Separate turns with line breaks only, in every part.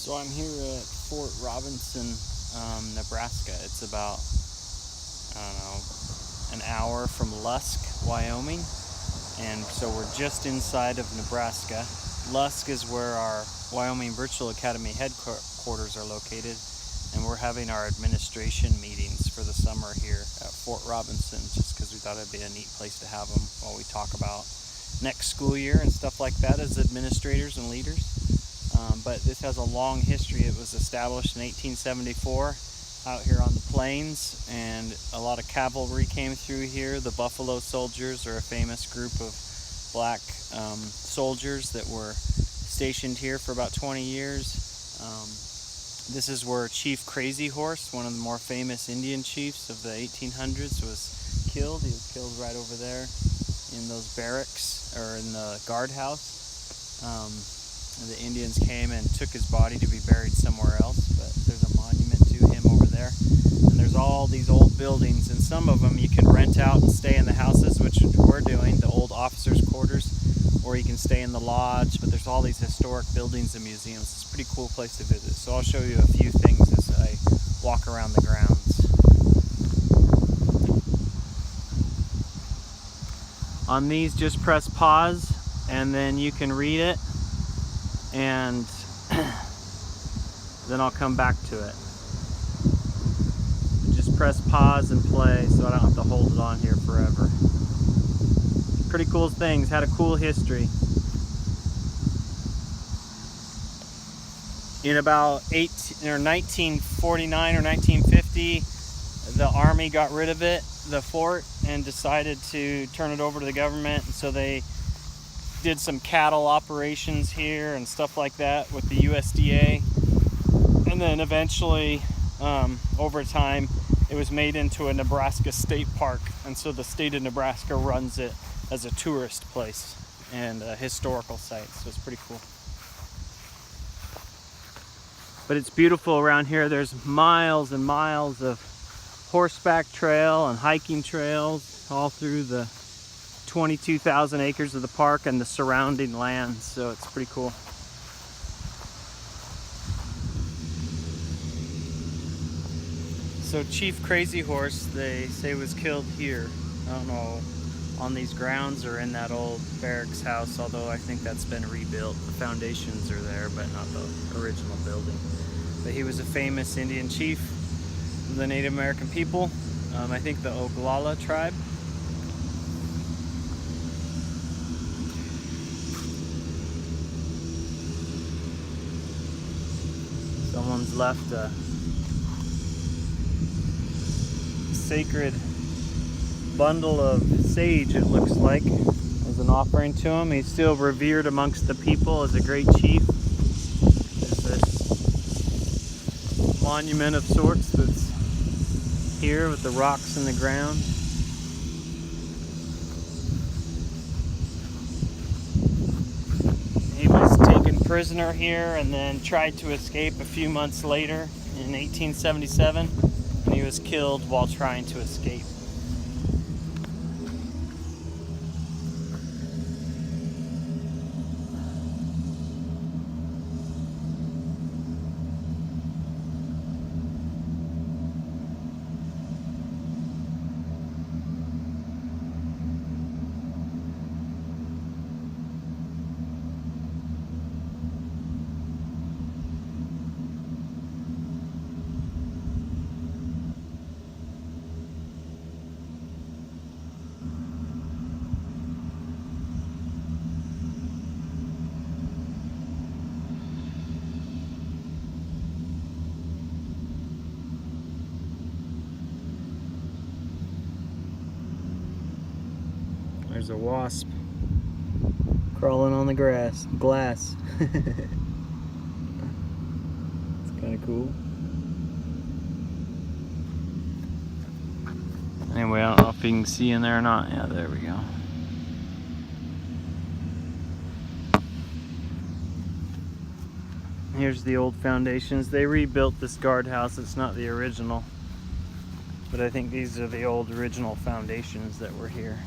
So I'm here at Fort Robinson, Nebraska. It's about, I don't know, an hour from Lusk, Wyoming. And so we're just inside of Nebraska. Lusk is where our Wyoming Virtual Academy headquarters are located. And we're having our administration meetings for the summer here at Fort Robinson, just because we thought it'd be a neat place to have them while we talk about next school year and stuff like that as administrators and leaders. But this has a long history. It was established in 1874 out here on the plains, and a lot of cavalry came through here. The Buffalo Soldiers are a famous group of black soldiers that were stationed here for about 20 years. This is where Chief Crazy Horse, one of the more famous Indian chiefs of the 1800s, was killed. He was killed right over there in those barracks, or in the guardhouse. The Indians came and took his body to be buried somewhere else, but there's a monument to him over there. And there's all these old buildings, and some of them you can rent out and stay in the houses, which we're doing, the old officers' quarters, or you can stay in the lodge. But there's all these historic buildings and museums. It's a pretty cool place to visit. So I'll show you a few things as I walk around the grounds. On these, just press pause, and then you can read it, and then I'll come back to it. Just press pause and play so I don't have to hold it on here forever. Pretty cool things, had a cool history. In about 1949 or 1950, the Army got rid of it, the fort, and decided to turn it over to the government. And so they did some cattle operations here and stuff like that with the USDA. And then eventually, over time, it was made into a Nebraska state park. And so the state of Nebraska runs it as a tourist place and a historical site. So it's pretty cool. But it's beautiful around here. There's miles and miles of horseback trail and hiking trails all through the 22,000 acres of the park and the surrounding lands, so it's pretty cool. So Chief Crazy Horse, they say, was killed here. I don't know, on these grounds or in that old barracks house, although I think that's been rebuilt. The foundations are there, but not the original building. But he was a famous Indian chief of the Native American people. I think the Oglala tribe. Someone's left a sacred bundle of sage, it looks like, as an offering to him. He's still revered amongst the people as a great chief. There's this monument of sorts that's here with the rocks in the ground. He was taken prisoner here and then tried to escape a few months later in 1877, and he was killed while trying to escape. There's a wasp crawling on the glass. It's kind of cool. Anyway, I don't know if you can see in there or not. Yeah, there we go. Here's the old foundations. They rebuilt this guardhouse. It's not the original, but I think these are the old original foundations that were here.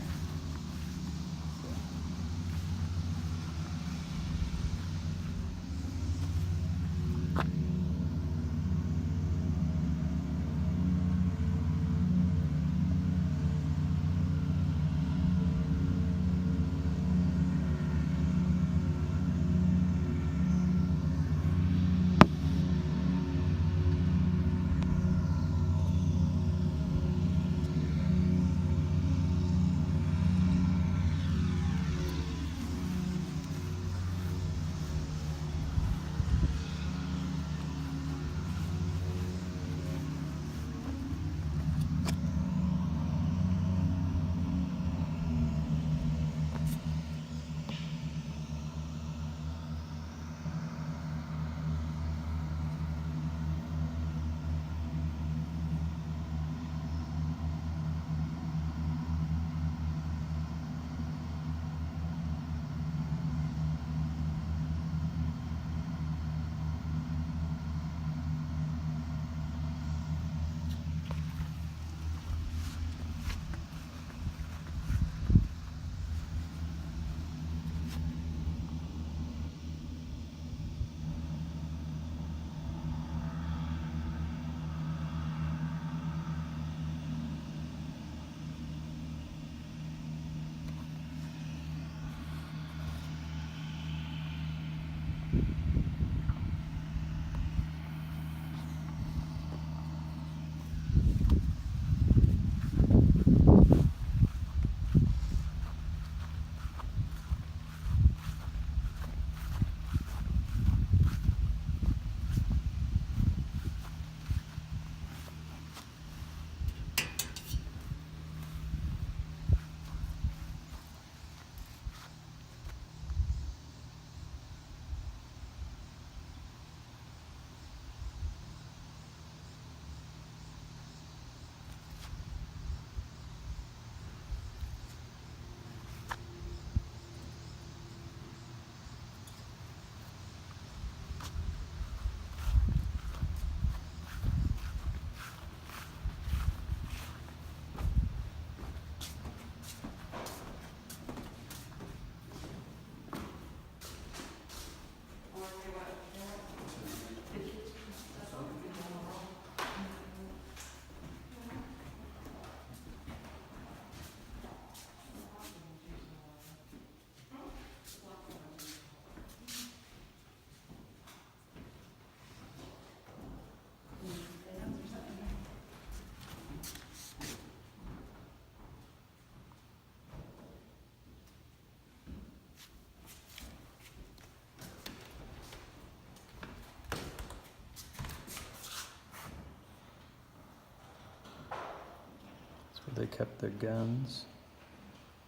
They kept their guns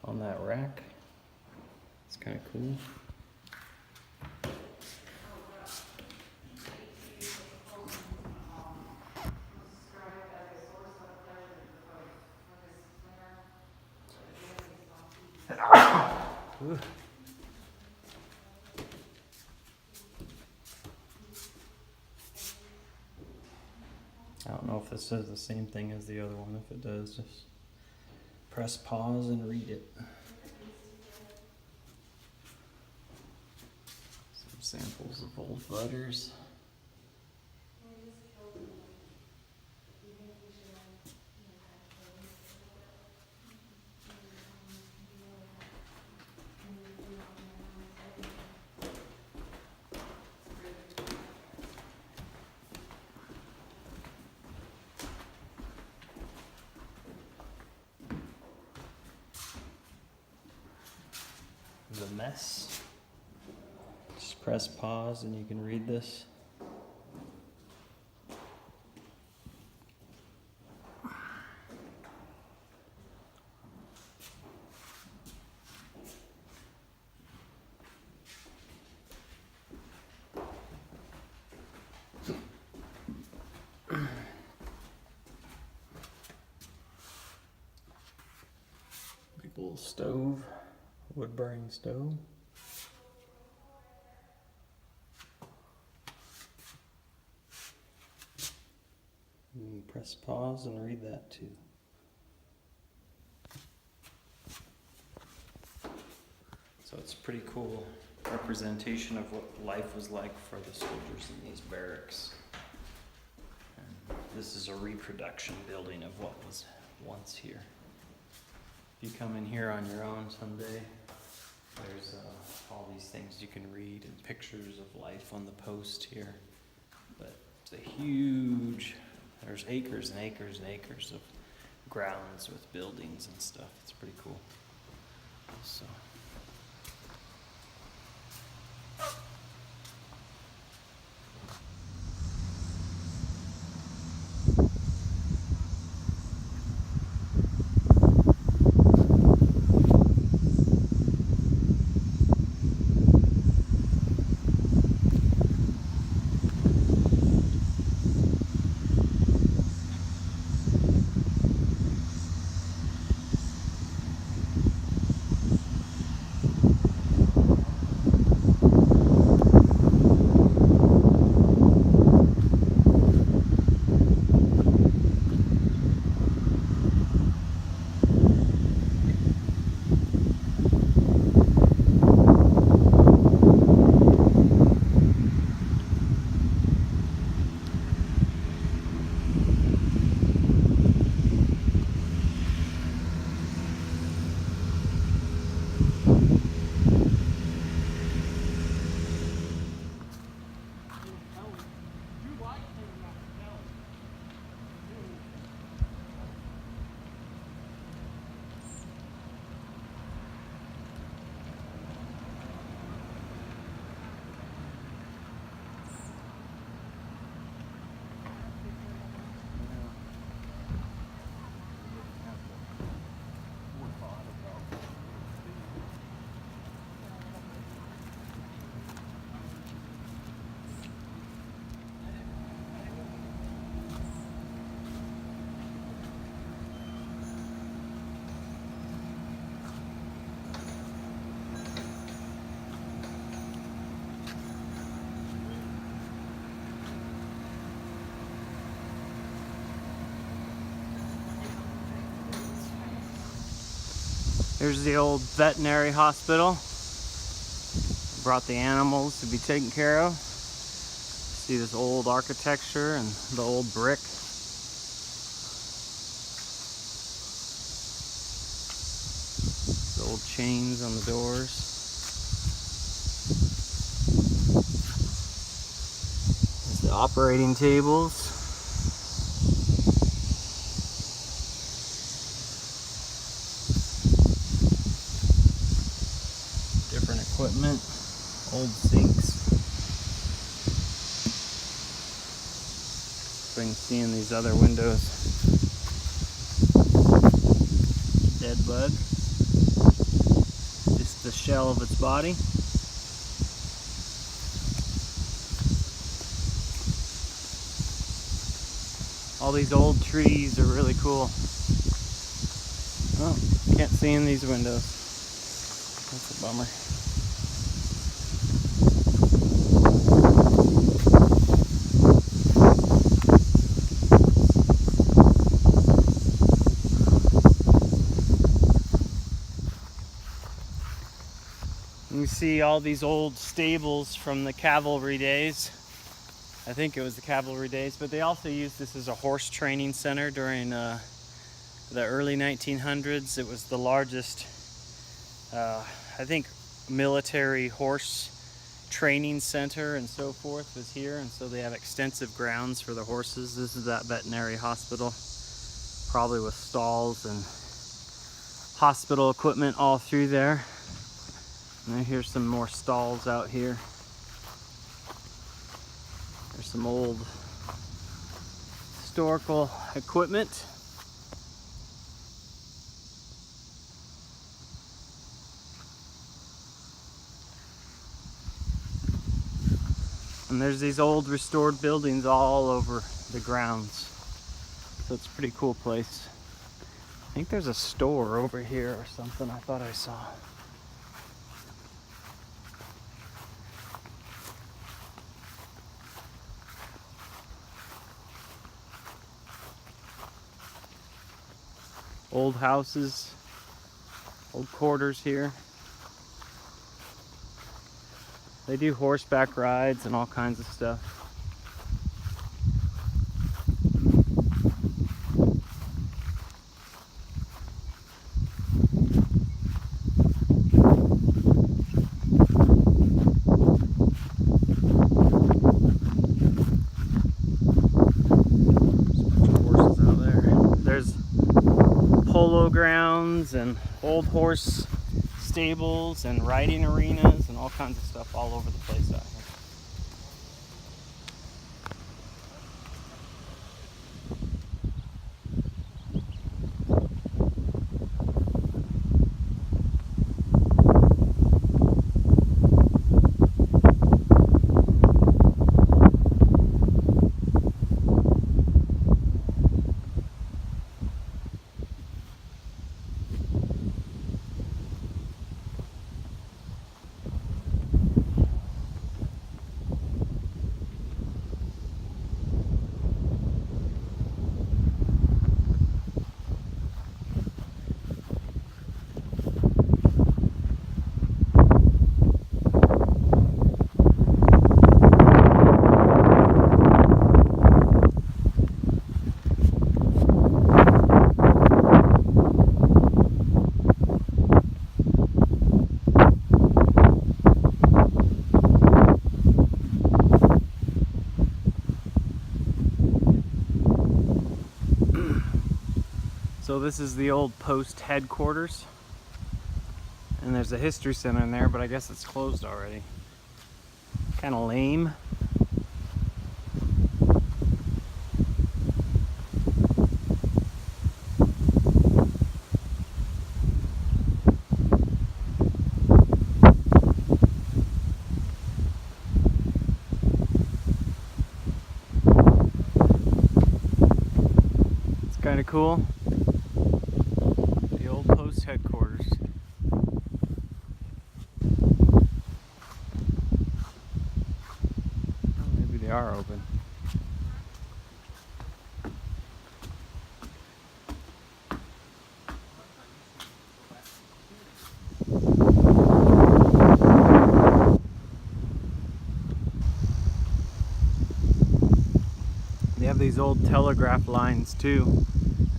on that rack. It's kind of cool. Ooh. I don't know if this says the same thing as the other one. If it does, just press pause and read it. Some samples of old butters. The mess. Just press pause and you can read this. Big little stove. Wood burning stove. And press pause and read that too. So it's a pretty cool representation of what life was like for the soldiers in these barracks. And this is a reproduction building of what was once here. If you come in here on your own someday, there's all these things you can read and pictures of life on the post here. But it's a huge, there's acres and acres and acres of grounds with buildings and stuff. It's pretty cool. So. Here's the old veterinary hospital. Brought the animals to be taken care of. See this old architecture and the old brick. The old chains on the doors. There's the operating tables. Different equipment. Old sinks. So you can see in these other windows. Dead bug. Just the shell of its body. All these old trees are really cool. Oh, can't see in these windows. That's a bummer. You can see all these old stables from the cavalry days. I think it was the cavalry days, but they also used this as a horse training center during the early 1900s. It was the largest, I think, military horse training center and so forth was here, and so they have extensive grounds for the horses. This is that veterinary hospital, probably with stalls and hospital equipment all through there. And here's some more stalls out here. There's some old historical equipment. And there's these old restored buildings all over the grounds. So it's a pretty cool place. I think there's a store over here or something I thought I saw. Old houses, old quarters here. They do horseback rides and all kinds of stuff. Horses out there. There's polo grounds and old horse stables and riding arenas and all kinds of stuff all over the place out here. So this is the old post headquarters, and there's a history center in there, but I guess it's closed already. Kind of lame. It's kind of cool. The old post headquarters. Oh, maybe they are open. have these old telegraph lines too,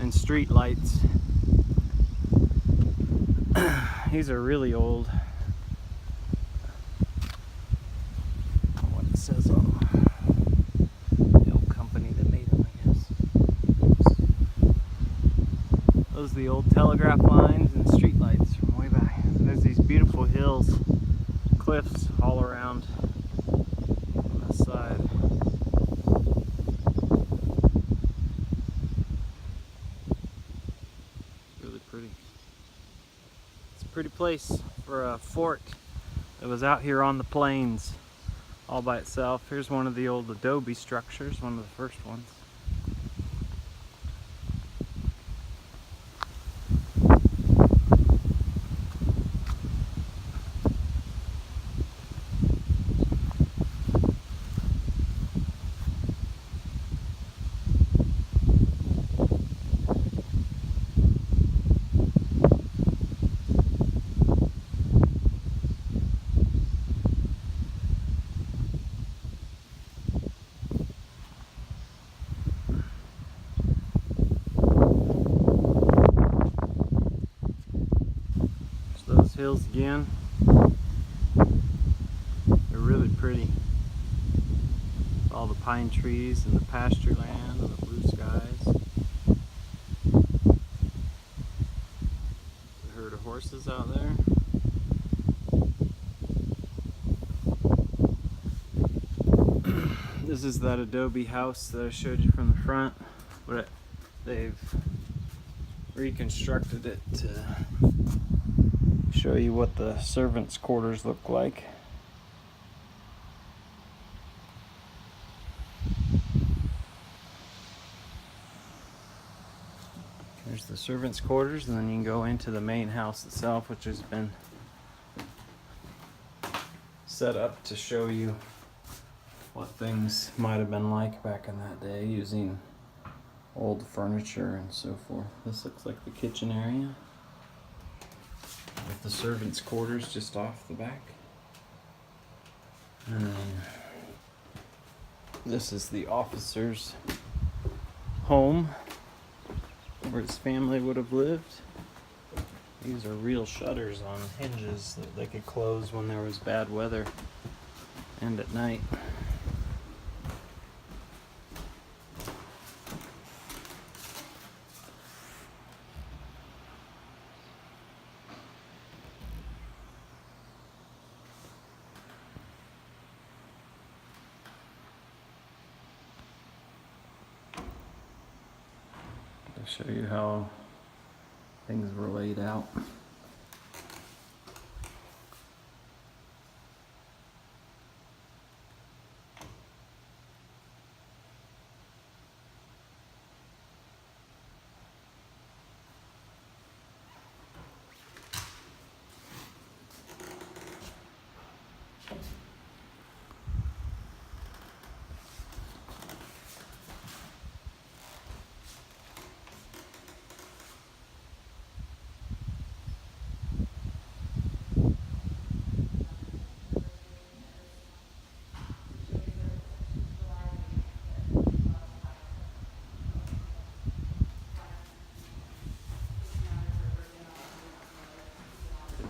and street lights. These are really old. What it says on the old company that made them, I guess. Those are the old telegraph lines and street lights from way back. There's these beautiful hills, cliffs all around on this side. Really pretty. It's a pretty place for a fort that was out here on the plains all by itself. Here's one of the old adobe structures, one of the first ones. Those hills again, they're really pretty. All the pine trees and the pasture land and the blue skies. A herd of horses out there. This is that adobe house that I showed you from the front, but they've reconstructed it to show you what the servants' quarters look like. There's the servants' quarters, and then you can go into the main house itself, which has been set up to show you what things might have been like back in that day using old furniture and so forth. This looks like the kitchen area with the servants' quarters just off the back. And then this is the officer's home where his family would have lived. These are real shutters on hinges that they could close when there was bad weather and at night. Show you how things were laid out.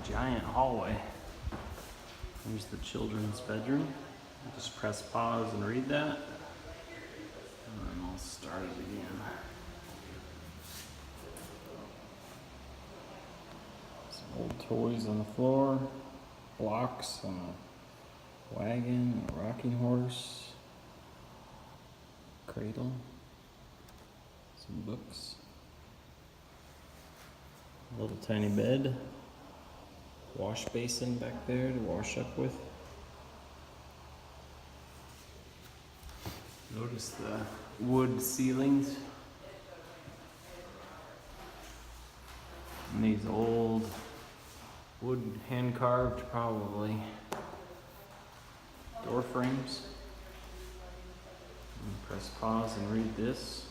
Giant hallway. Here's the children's bedroom. Just press pause and read that, and then I'll start it again. Some old toys on the floor, blocks on a wagon, a rocking horse, cradle, some books, a little tiny bed. Wash basin back there to wash up with. Notice the wood ceilings. And these old wood hand carved, probably, door frames. And press pause and read this.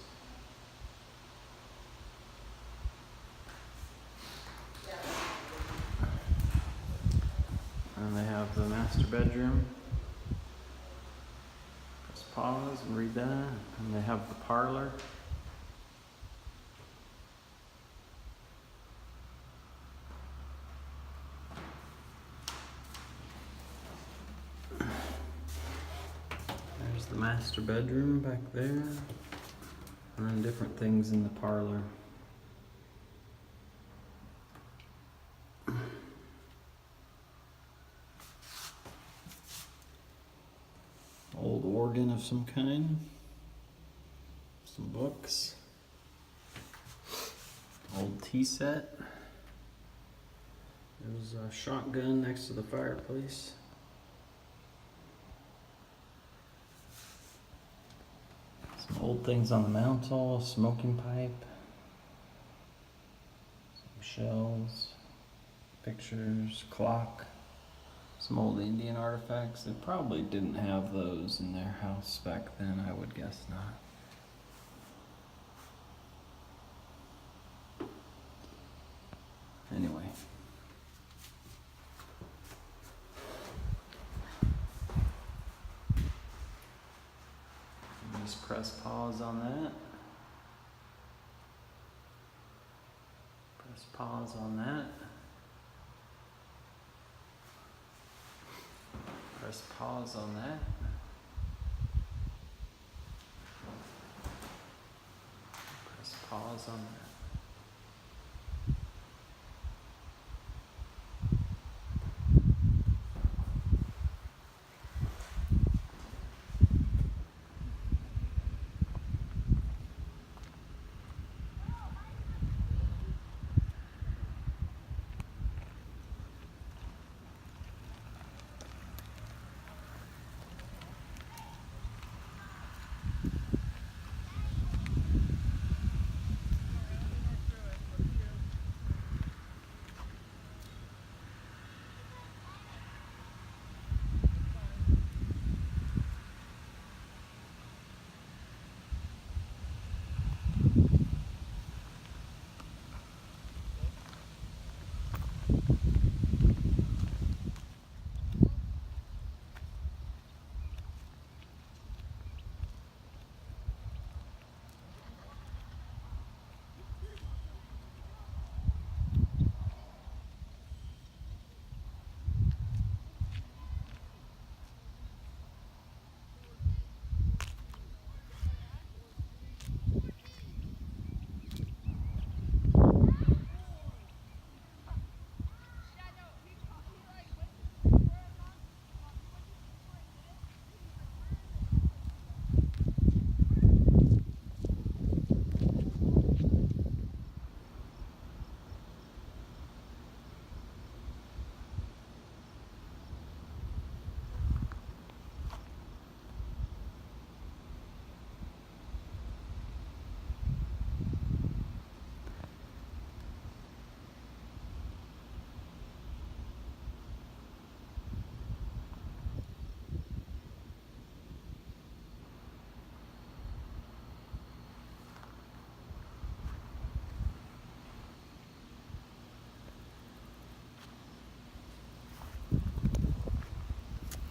And they have the master bedroom. Press pause and read that. And they have the parlor. There's the master bedroom back there. And then different things in the parlor. Old organ of some kind. Some books. Old tea set. There's a shotgun next to the fireplace. Some old things on the mantle, smoking pipe. Some shells, pictures, clock. Some old Indian artifacts. They probably didn't have those in their house back then, I would guess not. Anyway. Just press pause on that. Press pause on that. Press pause on that. Press pause on that.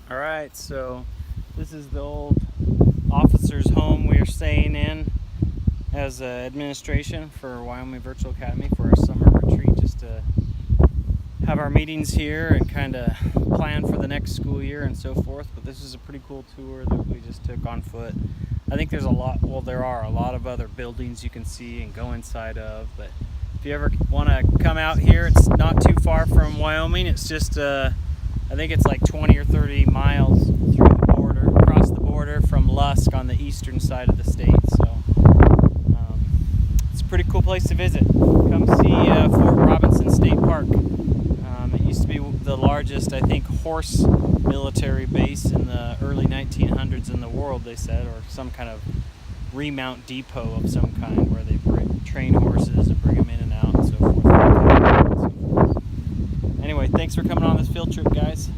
All right, so this is the old officer's home we are staying in as administration for Wyoming Virtual Academy for our summer retreat, just to have our meetings here and kind of plan for the next school year and so forth. But this is a pretty cool tour that we just took on foot. I think there's a lot, well, there are a lot of other buildings you can see and go inside of, but if you ever want to come out here, it's not too far from Wyoming. It's just I think it's like 20 or 30 miles through the border, across the border from Lusk on the eastern side of the state. So it's a pretty cool place to visit. Come see Fort Robinson State Park. It used to be the largest, I think, horse military base in the early 1900s in the world, they said, or some kind of remount depot of some kind where they train horses and bring them in and out and so forth. Anyway, thanks for coming on this field trip, guys.